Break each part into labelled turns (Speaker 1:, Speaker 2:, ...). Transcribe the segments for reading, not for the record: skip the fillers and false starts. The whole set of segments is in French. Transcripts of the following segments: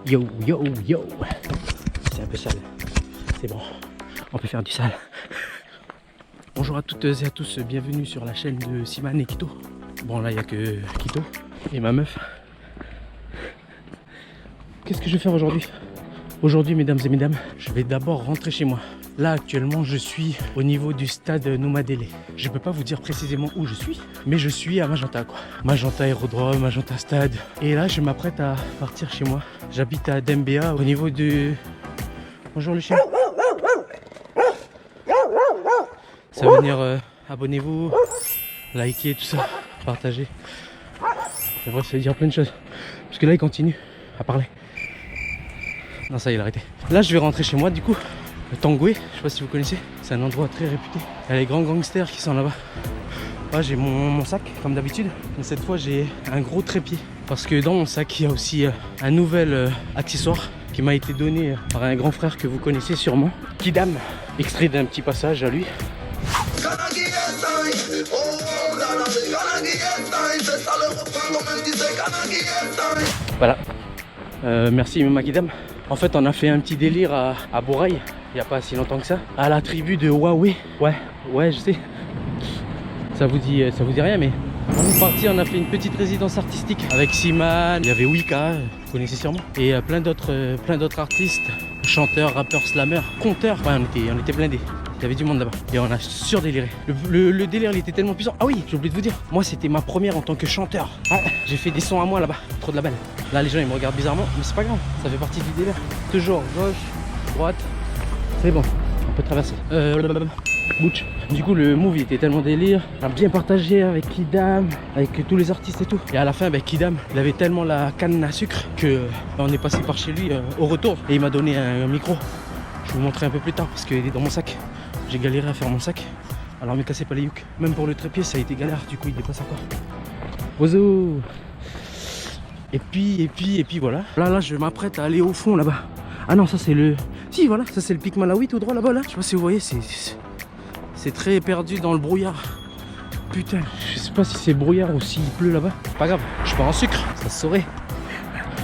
Speaker 1: Yo, yo, yo. C'est un peu sale. C'est bon, on peut faire du sale. Bonjour à toutes et à tous, bienvenue sur la chaîne de Siman et Kito. Bon, là, il n'y a que Kito et ma meuf. Qu'est-ce que je vais faire aujourd'hui? Aujourd'hui, mesdames et mesdames, je vais d'abord rentrer chez moi. Là, actuellement, je suis au niveau du stade Noumadélé. Je ne peux pas vous dire précisément où je suis, mais je suis à Magenta, quoi. Magenta Aérodrome, Magenta Stade. Et là, je m'apprête à partir chez moi. J'habite à Dembéa, au niveau de... Bonjour le chien. Ça veut dire abonnez-vous, likez, tout ça, partagez. C'est vrai, ça veut dire plein de choses. Parce que là, il continue à parler. Non, ça y est, il a arrêté. Là, je vais rentrer chez moi, du coup. Le Tangoué, je sais pas si vous connaissez. C'est un endroit très réputé. Il y a les grands gangsters qui sont là-bas. Là, j'ai mon sac, comme d'habitude. Mais cette fois, j'ai un gros trépied. Parce que dans mon sac, il y a aussi un nouvel accessoire qui m'a été donné par un grand frère que vous connaissez sûrement. Kidam, extrait d'un petit passage à lui. Voilà. Merci Makidam. En fait, on a fait un petit délire à Bourail, il n'y a pas si longtemps que ça, à la tribu de Huawei. Ouais, je sais. Ça vous dit rien, mais on est parti, on a fait une petite résidence artistique avec Siman, il y avait Wika, vous connaissez sûrement, et plein d'autres artistes, chanteurs, rappeurs, slammers, conteurs. Ouais, on était blindés. Il y avait du monde là-bas et on a surdéliré. Le délire il était tellement puissant. Ah oui, j'ai oublié de vous dire, moi c'était ma première en tant que chanteur. Ah, j'ai fait des sons à moi là-bas, trop de la balle. Là les gens ils me regardent bizarrement, mais c'est pas grave, ça fait partie du délire. Toujours gauche, droite, c'est bon, on peut traverser. Butch. Du coup le move il était tellement délire, on a bien partagé avec Kidam, avec tous les artistes et tout. Et à la fin avec Kidam, il avait tellement la canne à sucre que on est passé par chez lui au retour et il m'a donné un micro. Je vais vous montrer un peu plus tard parce qu'il est dans mon sac. J'ai galéré à faire mon sac. Alors me cassez pas les youks. Même pour le trépied ça a été galère, du coup il dépasse encore. Ozo. Et puis voilà. Là je m'apprête à aller au fond là-bas. Ah non, ça c'est le... Si voilà, ça c'est le pic Malawi tout droit là-bas là. Je sais pas si vous voyez, c'est très perdu dans le brouillard. Putain, je sais pas si c'est brouillard ou s'il pleut là-bas. Pas grave, je suis pas en sucre, ça se saurait.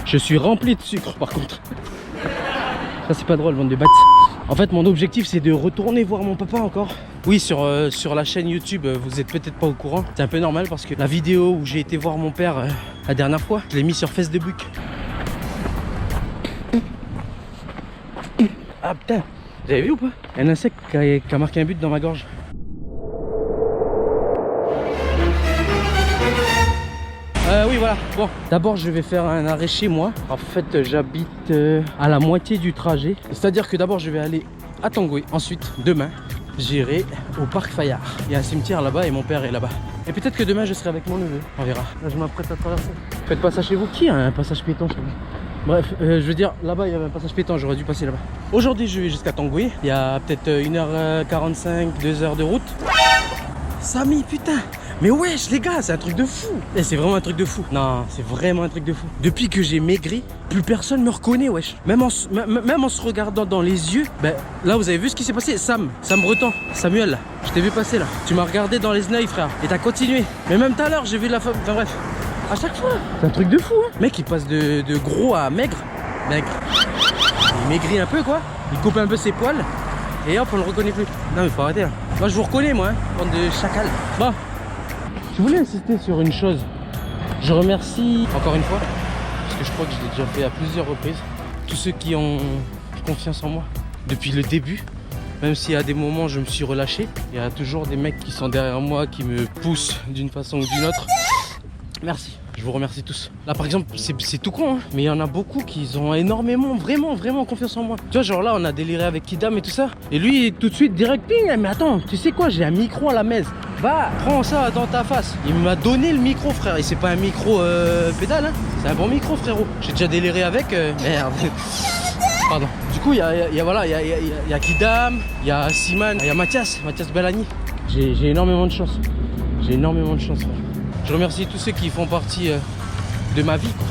Speaker 1: Je suis rempli de sucre par contre. Ça c'est pas drôle, bande de battes. En fait mon objectif c'est de retourner voir mon papa encore. Oui, sur la chaîne YouTube, vous êtes peut-être pas au courant. C'est un peu normal parce que la vidéo où j'ai été voir mon père la dernière fois, je l'ai mis sur Facebook. Ah putain, vous avez vu ou pas? Un insecte qui a marqué un but dans ma gorge. Oui voilà, bon, d'abord je vais faire un arrêt chez moi. En fait j'habite à la moitié du trajet. C'est à dire que d'abord je vais aller à Tangoué. Ensuite demain j'irai au parc Fayard. Il y a un cimetière là-bas et mon père est là-bas. Et peut-être que demain je serai avec mon neveu, on verra. Là je m'apprête à traverser. Faites pas ça chez vous, qui a un passage piéton chez vous? Bref, je veux dire, là-bas il y avait un passage piéton, j'aurais dû passer là-bas. Aujourd'hui je vais jusqu'à Tangoué. Il y a peut-être 1h45, 2h de route. Samy, putain! Mais wesh les gars, c'est un truc de fou. Et c'est vraiment un truc de fou. Non, c'est vraiment un truc de fou. Depuis que j'ai maigri, plus personne me reconnaît, wesh. Même en se regardant dans les yeux, ben là vous avez vu ce qui s'est passé. Sam Breton, Samuel là, je t'ai vu passer là. Tu m'as regardé dans les yeux frère. Et t'as continué. Mais même tout à l'heure j'ai vu la femme. Enfin bref. À chaque fois. C'est un truc de fou hein. Mec il passe de gros à maigre. Maigre. Il maigrit un peu quoi. Il coupe un peu ses poils. Et hop on le reconnaît plus. Non mais faut arrêter là. Moi je vous reconnais moi, hein, bande de chacal. Bon. Je voulais insister sur une chose. Je remercie encore une fois, parce que je crois que je l'ai déjà fait à plusieurs reprises, tous ceux qui ont confiance en moi depuis le début. Même si à des moments je me suis relâché, il y a toujours des mecs qui sont derrière moi, qui me poussent d'une façon ou d'une autre. Merci, je vous remercie tous. Là par exemple, c'est tout con, hein, mais il y en a beaucoup qui ont énormément, vraiment confiance en moi. Tu vois, genre là on a déliré avec Kidam et tout ça. Et lui tout de suite direct, ping, mais attends, tu sais quoi, j'ai un micro à la messe. Va, prends ça dans ta face. Il m'a donné le micro frère. Et c'est pas un micro pédale, hein. C'est un bon micro frérot. J'ai déjà déliré avec, merde. Pardon. Du coup il y a Kidam, il y a Siman, il y a Mathias Bellani. J'ai énormément de chance. J'ai énormément de chance frère. Je remercie tous ceux qui font partie de ma vie, quoi.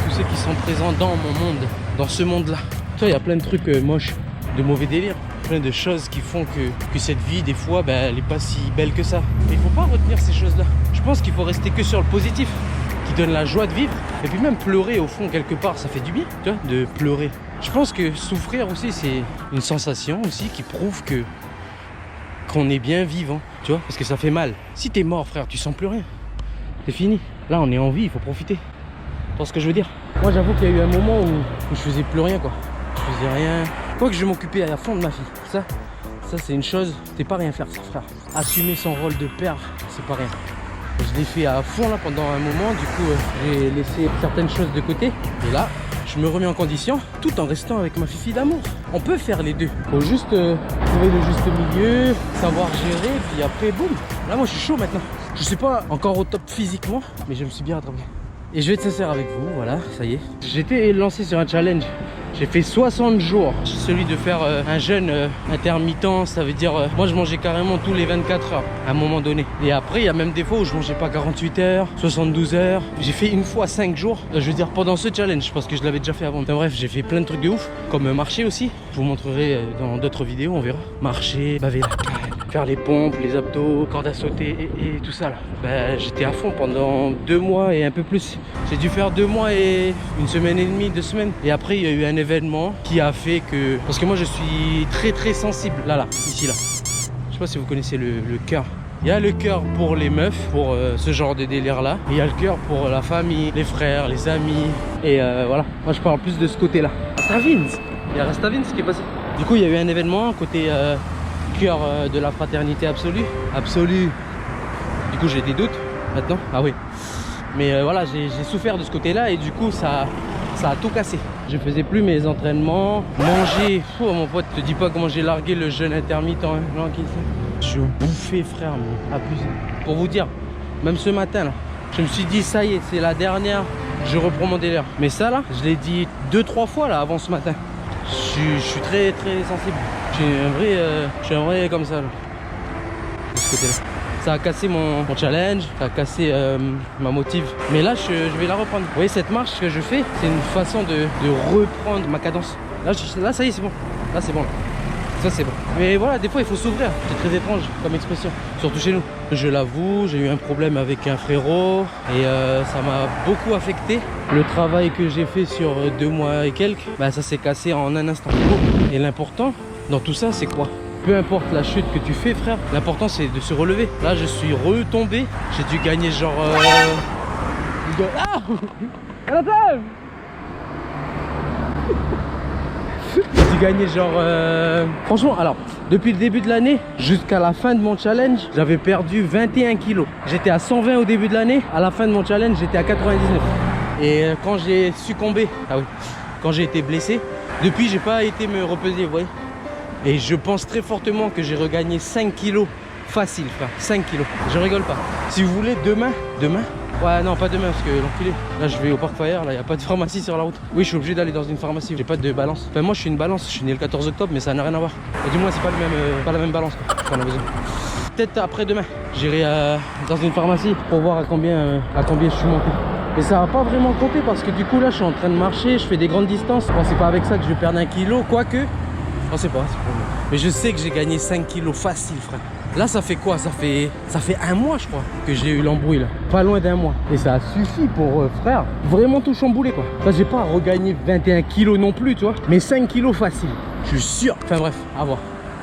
Speaker 1: Tous ceux qui sont présents dans mon monde, dans ce monde-là. Tu vois, il y a plein de trucs moches, de mauvais délires, plein de choses qui font que cette vie, des fois, ben, elle n'est pas si belle que ça. Mais il ne faut pas retenir ces choses-là. Je pense qu'il faut rester que sur le positif, qui donne la joie de vivre. Et puis même pleurer au fond quelque part, ça fait du bien, tu vois, de pleurer. Je pense que souffrir aussi, c'est une sensation aussi qui prouve que qu'on est bien vivant, tu vois, parce que ça fait mal. Si t'es mort, frère, tu sens plus rien. C'est fini. Là, on est en vie, il faut profiter. Tu vois ce que je veux dire? Moi, j'avoue qu'il y a eu un moment où je faisais plus rien, quoi. Je faisais rien. Quoi que je m'occupais à fond de ma fille. Ça c'est une chose, c'est pas rien faire, ça, frère. Assumer son rôle de père, c'est pas rien. Je l'ai fait à fond là pendant un moment, du coup j'ai laissé certaines choses de côté. Et là, je me remets en condition tout en restant avec ma fille d'amour. On peut faire les deux. Faut juste trouver le juste milieu, savoir gérer, puis après boum. Là moi je suis chaud maintenant. Je suis pas encore au top physiquement, mais je me suis bien rattrapé. Et je vais être sincère avec vous, voilà, ça y est. J'étais lancé sur un challenge. J'ai fait 60 jours. Celui de faire un jeûne intermittent, ça veut dire... moi, je mangeais carrément tous les 24 heures, à un moment donné. Et après, il y a même des fois où je mangeais pas 48 heures, 72 heures. J'ai fait une fois 5 jours, je veux dire, pendant ce challenge, parce que je l'avais déjà fait avant. Enfin, bref, j'ai fait plein de trucs de ouf, comme marcher aussi. Je vous montrerai dans d'autres vidéos, on verra. Marcher, baver la canne, faire les pompes, les abdos, corde à sauter et tout ça, là. Ben, j'étais à fond pendant 2 mois et un peu plus. J'ai dû faire 2 mois et 1 semaine et demie, 2 semaines. Et après, il y a eu un événement qui a fait que... Parce que moi, je suis très sensible. Là, ici, là. Je sais pas si vous connaissez le cœur. Il y a le cœur pour les meufs, pour ce genre de délire-là. Et il y a le cœur pour la famille, les frères, les amis. Et voilà. Moi, je parle plus de ce côté-là. Rastavins. Il y a Rastavins qui est passé. Du coup, il y a eu un événement côté cœur de la fraternité absolue. Absolue. Du coup, j'ai des doutes maintenant. Ah oui. Mais voilà, j'ai souffert de ce côté-là et du coup, ça a tout cassé. Je faisais plus mes entraînements. Manger. Oh, mon pote, te dis pas comment j'ai largué le jeûne intermittent. Hein. Non, je bouffais, frère, mais abusé. Pour vous dire, même ce matin, là, je me suis dit, ça y est, c'est la dernière. Je reprends mon délire. Mais ça, là, je l'ai dit 2-3 fois là avant ce matin. Je suis très sensible. Je suis un vrai comme ça, là. De ce côté-là. Ça a cassé mon challenge, ça a cassé ma motive. Mais là, je vais la reprendre. Vous voyez, cette marche que je fais, c'est une façon de reprendre ma cadence. Là ça y est, c'est bon. Là, c'est bon. Ça, c'est bon. Mais voilà, des fois, il faut s'ouvrir. C'est très étrange comme expression, surtout chez nous. Je l'avoue, j'ai eu un problème avec un frérot et ça m'a beaucoup affecté. Le travail que j'ai fait sur 2 mois et quelques, bah, ça s'est cassé en un instant. Et l'important dans tout ça, c'est quoi? Peu importe la chute que tu fais, frère, l'important c'est de se relever. Là, je suis retombé. J'ai dû gagner genre... Ah, j'ai dû gagner genre... Franchement, alors, depuis le début de l'année jusqu'à la fin de mon challenge, j'avais perdu 21 kilos. J'étais à 120 au début de l'année. À la fin de mon challenge, j'étais à 99. Et quand j'ai succombé, ah oui, quand j'ai été blessé, depuis, j'ai pas été me repeser, vous voyez. Et je pense très fortement que j'ai regagné 5 kilos facile, frère. 5 kilos. Je rigole pas. Si vous voulez, demain. Ouais, non, pas demain parce que l'enculé. Là, je vais au Parc Fire. Là, il n'y a pas de pharmacie sur la route. Oui, je suis obligé d'aller dans une pharmacie. J'ai pas de balance. Enfin, moi, je suis une balance. Je suis né le 14 octobre, mais ça n'a rien à voir. Et du moins, c'est pas la même balance qu'on a besoin. Peut-être après demain, j'irai dans une pharmacie pour voir à combien je suis monté. Mais ça va pas vraiment compter parce que du coup, là, je suis en train de marcher. Je fais des grandes distances. Bon, c'est pas avec ça que je vais perdre 1 kilo, quoique. On sait pas, mais je sais que j'ai gagné 5 kilos facile, frère. Là, ça fait quoi? Ça fait 1 mois, je crois, que j'ai eu l'embrouille, là. Pas loin d'1 mois. Et ça a suffi pour, frère, vraiment tout chambouler, quoi. Enfin, j'ai pas regagné 21 kilos non plus, tu vois. Mais 5 kilos facile. Je suis sûr. Enfin, bref, à voir.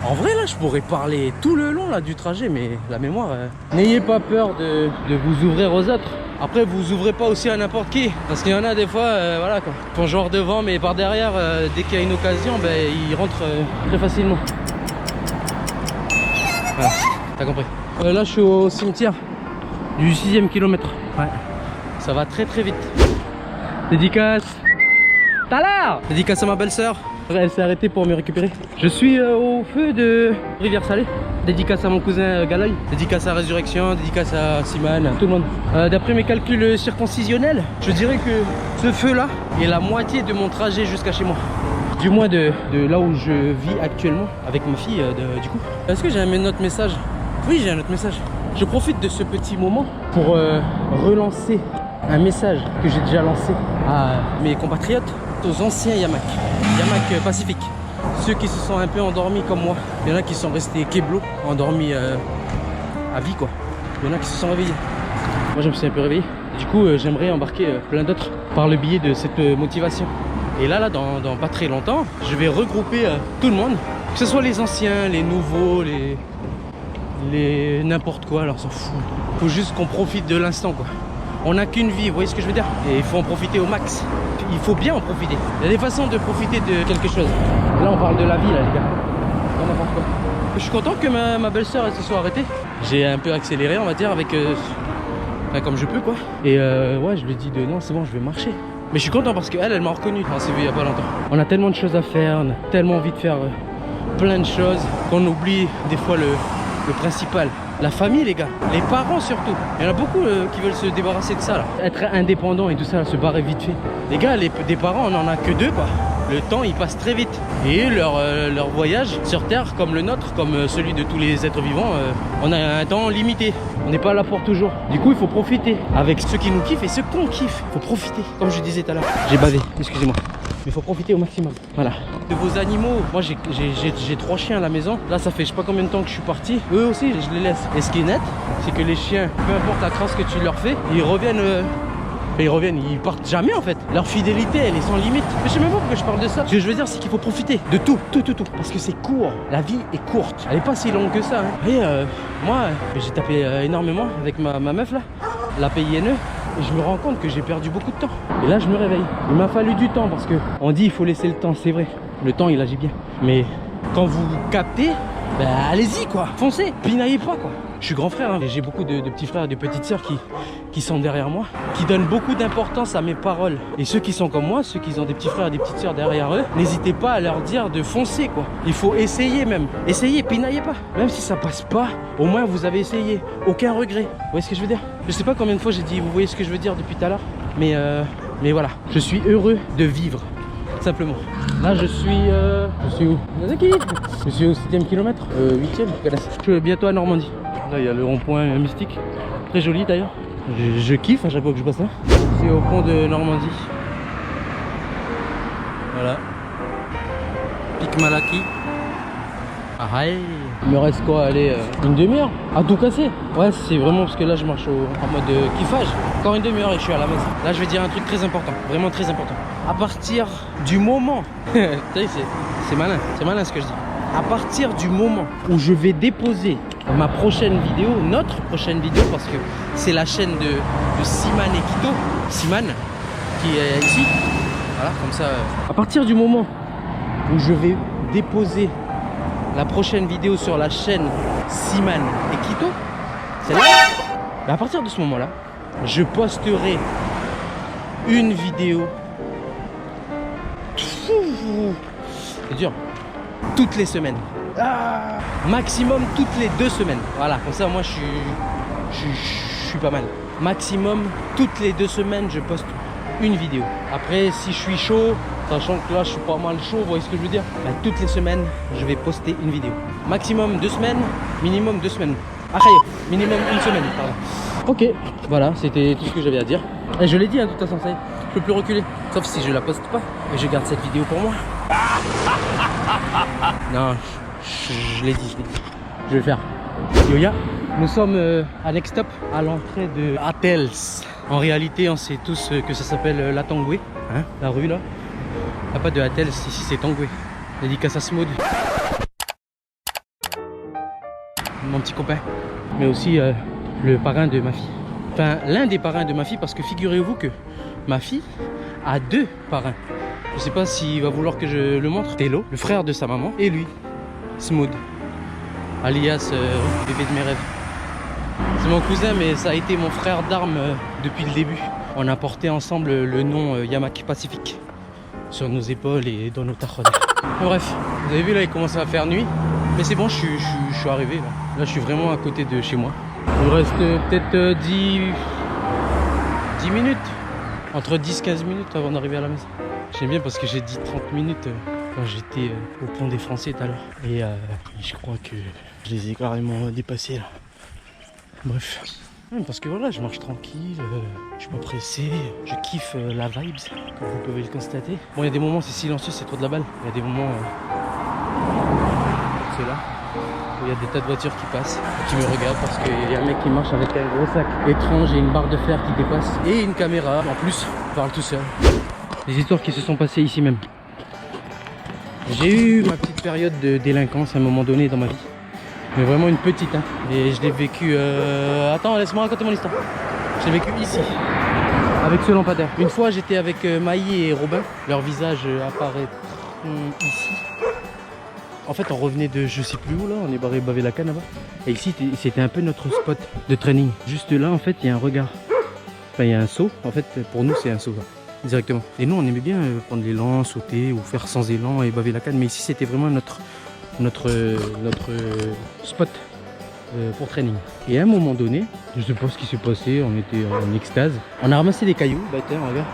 Speaker 1: En vrai, là, je pourrais parler tout le long, là, du trajet, mais la mémoire... N'ayez pas peur de vous ouvrir aux autres. Après, vous ouvrez pas aussi à n'importe qui. Parce qu'il y en a des fois, voilà quoi. Ils font genre devant, mais par derrière, dès qu'il y a une occasion, ben, ils rentrent très facilement. Voilà, t'as compris. Là, je suis au cimetière du 6e kilomètre. Ouais. Ça va très vite. Dédicace. T'as l'air. Dédicace à ma belle-sœur. Elle s'est arrêtée pour me récupérer. Je suis au feu de Rivière-Salée. Dédicace à mon cousin Galoy. Dédicace à Résurrection. Dédicace à Simane. Tout le monde. D'après mes calculs circoncisionnels, je dirais que ce feu-là est la moitié de mon trajet jusqu'à chez moi. Du moins de là où je vis actuellement avec ma fille du coup. Est-ce que j'ai un autre message? Oui, j'ai un autre message. Je profite de ce petit moment pour relancer un message que j'ai déjà lancé à mes compatriotes, aux anciens Yamak Pacifique. Ceux qui se sont un peu endormis comme moi. Il y en a qui sont restés keblo, endormis à vie quoi. Il y en a qui se sont réveillés. Moi je me suis un peu réveillé. Du coup, j'aimerais embarquer plein d'autres par le biais de cette motivation. Et là, dans pas très longtemps, je vais regrouper tout le monde, que ce soit les anciens, les nouveaux, les n'importe quoi, alors on s'en fout. Faut juste qu'on profite de l'instant, quoi. On n'a qu'une vie, vous voyez ce que je veux dire? Et il faut en profiter au max. Il faut bien en profiter. Il y a des façons de profiter de quelque chose. Là, on parle de la vie, là, les gars. Pas n'importe quoi. Je suis content que ma belle-sœur se soit arrêtée. J'ai un peu accéléré, on va dire, avec comme je peux, quoi. Et ouais, je lui ai dit non, c'est bon, je vais marcher. Mais je suis content parce qu'elle m'a reconnu. On s'est vu il y a pas longtemps. On a tellement de choses à faire, on a tellement envie de faire plein de choses qu'on oublie des fois le principal. La famille, les gars, les parents surtout. Il y en a beaucoup qui veulent se débarrasser de ça là. Être indépendant et tout ça, là, se barrer vite fait. Les gars, des parents, on en a que 2, quoi. Le temps il passe très vite. Et leur voyage sur Terre, comme le nôtre, comme celui de tous les être vivants, on a un temps limité. On n'est pas là pour toujours. Du coup, il faut profiter avec ceux qui nous kiffent et ceux qu'on kiffe. Il faut profiter, comme je disais tout à l'heure. J'ai bavé, excusez-moi. Mais il faut profiter au maximum. Voilà. De vos animaux, moi j'ai 3 chiens à la maison. Là, ça fait je sais pas combien de temps que je suis parti. Eux aussi, je les laisse. Et ce qui est net, c'est que les chiens, peu importe la crasse que tu leur fais, ils reviennent. Ils partent jamais en fait. Leur fidélité, elle est sans limite. Mais je sais même pas pourquoi je parle de ça. Ce que je veux dire, c'est qu'il faut profiter de tout. Parce que c'est court. La vie est courte. Elle est pas si longue que ça. Hein. Et moi, j'ai tapé énormément avec ma meuf là, la PINE. Et je me rends compte que j'ai perdu beaucoup de temps. Et là, je me réveille. Il m'a fallu du temps parce que on dit il faut laisser le temps, c'est vrai. Le temps, il agit bien. Mais quand vous captez, bah, allez-y quoi. Foncez. Pinaillez pas quoi. Je suis grand frère, hein. J'ai beaucoup de petits frères et de petites sœurs qui sont derrière moi, qui donnent beaucoup d'importance à mes paroles. Et ceux qui sont comme moi, ceux qui ont des petits frères et des petites sœurs derrière eux, n'hésitez pas à leur dire de foncer quoi. Il faut essayer même. Essayez, pinaillez pas. Même si ça passe pas, au moins vous avez essayé. Aucun regret. Vous voyez ce que je veux dire? Je sais pas combien de fois j'ai dit, vous voyez ce que je veux dire depuis tout à l'heure. Mais voilà, je suis heureux de vivre. Simplement. Là je suis où? Je suis au 7e kilomètre, 8e. Je suis bientôt à Normandie. Là il y a le rond-point mystique. Très joli d'ailleurs. Je kiffe à chaque fois que je passe là. C'est au pont de Normandie. Voilà. Pic Malaki. Ah, hey. Il me reste quoi? Allez, une demi-heure à tout casser. Ouais, c'est vraiment parce que là je marche en mode kiffage. Encore une demi-heure et je suis à la maison. Là je vais dire un truc très important, vraiment très important. À partir du moment, c'est malin ce que je dis. À partir du moment où je vais déposer ma prochaine vidéo, notre prochaine vidéo, parce que c'est la chaîne de Siman et Kito, Siman qui est ici. Voilà, comme ça. À partir du moment où je vais déposer la prochaine vidéo sur la chaîne Siman et Kito, c'est là. À partir de ce moment-là, je posterai une vidéo. C'est dur. Toutes les semaines. Maximum toutes les 2 semaines. Voilà, comme ça moi je suis pas mal. Maximum toutes les 2 semaines je poste une vidéo. Après si je suis chaud, sachant que là je suis pas mal chaud, vous voyez ce que je veux dire, bah, toutes les semaines je vais poster une vidéo. Maximum 2 semaines, minimum 2 semaines. Minimum 1 semaine, pardon. Ok, voilà, c'était tout ce que j'avais à dire. Et je l'ai dit, hein, de toute façon, ça y est, je peux plus reculer. Sauf si je la poste pas. Et je garde cette vidéo pour moi. Non, je l'ai dit. Je vais le faire. Yoya, nous sommes à Next Stop, à l'entrée de Atels. En réalité, on sait tous que ça s'appelle la Tangoué, hein, la rue là. Il n'y a pas de Atels, ici c'est Tangoué. Dédicace à Smooth. Mon petit copain. Mais aussi le parrain de ma fille. Enfin, l'un des parrains de ma fille, parce que figurez-vous que ma fille a 2 parrains. Je sais pas s'il va vouloir que je le montre. Tello, le frère de sa maman, et lui, Smooth, alias bébé de mes rêves. C'est mon cousin, mais ça a été mon frère d'armes depuis le début. On a porté ensemble le nom Yamak Pacifique sur nos épaules et dans nos tarones. Bref, vous avez vu là, il commence à faire nuit. Mais c'est bon, je suis arrivé là. Là, je suis vraiment à côté de chez moi. Il me reste peut-être 10 minutes. Entre 10-15 minutes avant d'arriver à la maison. J'aime bien parce que j'ai dit 30 minutes quand j'étais au pont des Français tout à l'heure. Et je crois que je les ai carrément dépassés là. Bref. Parce que voilà, je marche tranquille, je suis pas pressé, je kiffe la vibes, comme vous pouvez le constater. Bon, il y a des moments c'est silencieux, c'est trop de la balle. Il y a des moments c'est là. où il y a des tas de voitures qui passent et qui me regardent parce qu'il y a un mec qui marche avec un gros sac étrange et une barre de fer qui dépasse et une caméra en plus, il parle tout seul. Des histoires qui se sont passées ici même. J'ai eu ma petite période de délinquance à un moment donné dans ma vie. Mais vraiment une petite, hein. Et je l'ai vécu... Attends, laisse-moi raconter mon histoire. Je l'ai vécu ici, avec ce lampadaire. Une fois, j'étais avec Maï et Robin. Leur visage apparaît ici. En fait, on revenait de je sais plus où, là. On est barré bavé la canne là-bas. Et ici, c'était un peu notre spot de training. Juste là, en fait, il y a un regard. Enfin, il y a un saut. En fait, pour nous, c'est un saut, là. Directement. Et nous on aimait bien prendre l'élan, sauter ou faire sans élan et baver la canne, mais ici c'était vraiment notre spot pour training. Et à un moment donné, je sais pas ce qui s'est passé, on était en extase. On a ramassé des cailloux, bah tiens, regarde.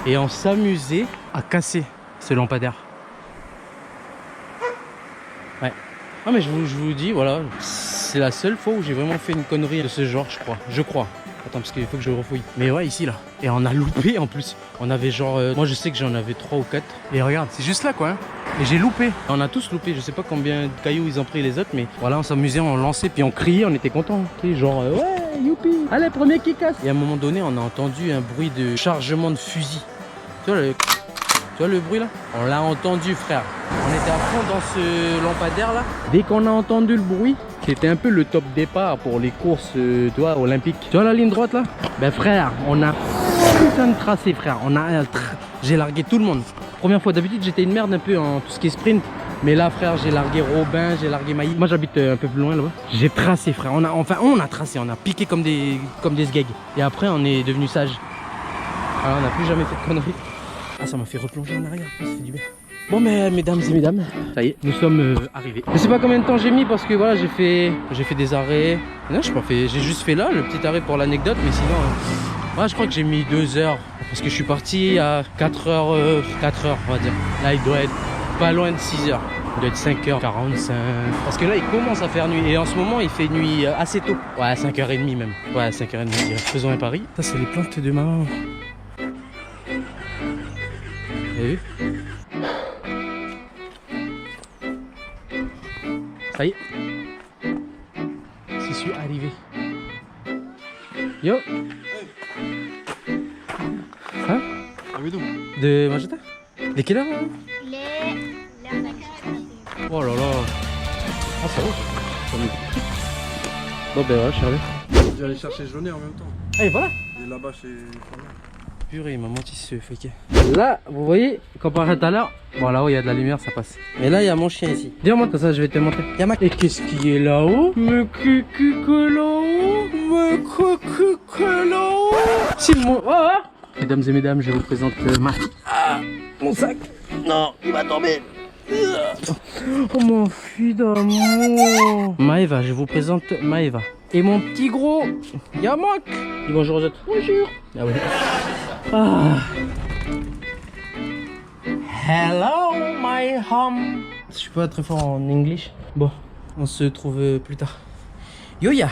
Speaker 1: Et on s'amusait à casser ce lampadaire. Ouais. Ah mais je vous dis, voilà, c'est la seule fois où j'ai vraiment fait une connerie de ce genre, je crois. Attends, parce qu'il faut que je refouille. Mais ouais, ici, là. Et on a loupé, en plus. On avait genre... moi, je sais que j'en avais 3 ou 4. Et regarde, c'est juste là, quoi. Hein. Et j'ai loupé. On a tous loupé. Je sais pas combien de cailloux ils ont pris les autres. Mais voilà, on s'amusait, on lançait. Puis on criait, on était contents. Tu sais, genre... ouais, youpi. Allez, premier qui casse. Et à un moment donné, on a entendu un bruit de chargement de fusil. Tu vois le bruit, là? On l'a entendu, frère. On était à fond dans ce lampadaire, là. Dès qu'on a entendu le bruit... C'était un peu le top départ pour les courses olympiques. Tu vois la ligne droite là? Ben frère, on a putain de tracé frère. J'ai largué tout le monde. Première fois, d'habitude j'étais une merde un peu en tout ce qui est sprint. Mais là frère, j'ai largué Robin, j'ai largué Maï. Moi j'habite un peu plus loin là-bas. J'ai tracé frère. On a tracé, on a piqué comme des sgegs. Et après on est devenu sage. Alors on n'a plus jamais fait de conneries. Ah ça m'a fait replonger en arrière, ça fait du bien. Bon mais mesdames et mesdames, ça y est, nous sommes arrivés. Je sais pas combien de temps j'ai mis parce que voilà, j'ai fait des arrêts. Non, j'ai juste fait là le petit arrêt pour l'anecdote, mais sinon ouais, je crois que j'ai mis 2 heures parce que je suis parti à 4 heures on va dire. Là, il doit être pas loin de 6 heures. Il doit être 5h45 parce que là, il commence à faire nuit et en ce moment, il fait nuit assez tôt. Ouais, 5h30 même. Ouais, 5h30 je dirais. Faisons un pari. Ça, c'est les plantes de maman. Vous avez vu? Ça y est, j'y suis arrivé. Yo. Hein? De Magenta? De quelle heure? Oh là là. Ah ça va. Bon ben voilà, je suis arrivé.
Speaker 2: Je vais aller chercher Jaunet en même temps.
Speaker 1: Ah et voilà.
Speaker 2: Il est là-bas chez...
Speaker 1: Purée, il m'a menti ce fucké. Là, vous voyez, comparé à tout à l'heure, bon là-haut il y a de la lumière, ça passe. Mais là, il y a mon chien ici. Dis-moi ça, je vais te montrer. Et qu'est-ce qui est là-haut? Mais que là-haut? Mais que là-haut? C'est mon... Oh, mesdames et mesdames, je vous présente mon sac. Non, il va tomber. Oh mon fils d'amour. Maëva, je vous présente Maëva. Et mon petit gros Yamak. Dis bonjour aux autres. Bonjour. Ah oui. Ah. Hello my home. Je suis pas très fort en anglais. Bon, on se trouve plus tard. Yoya.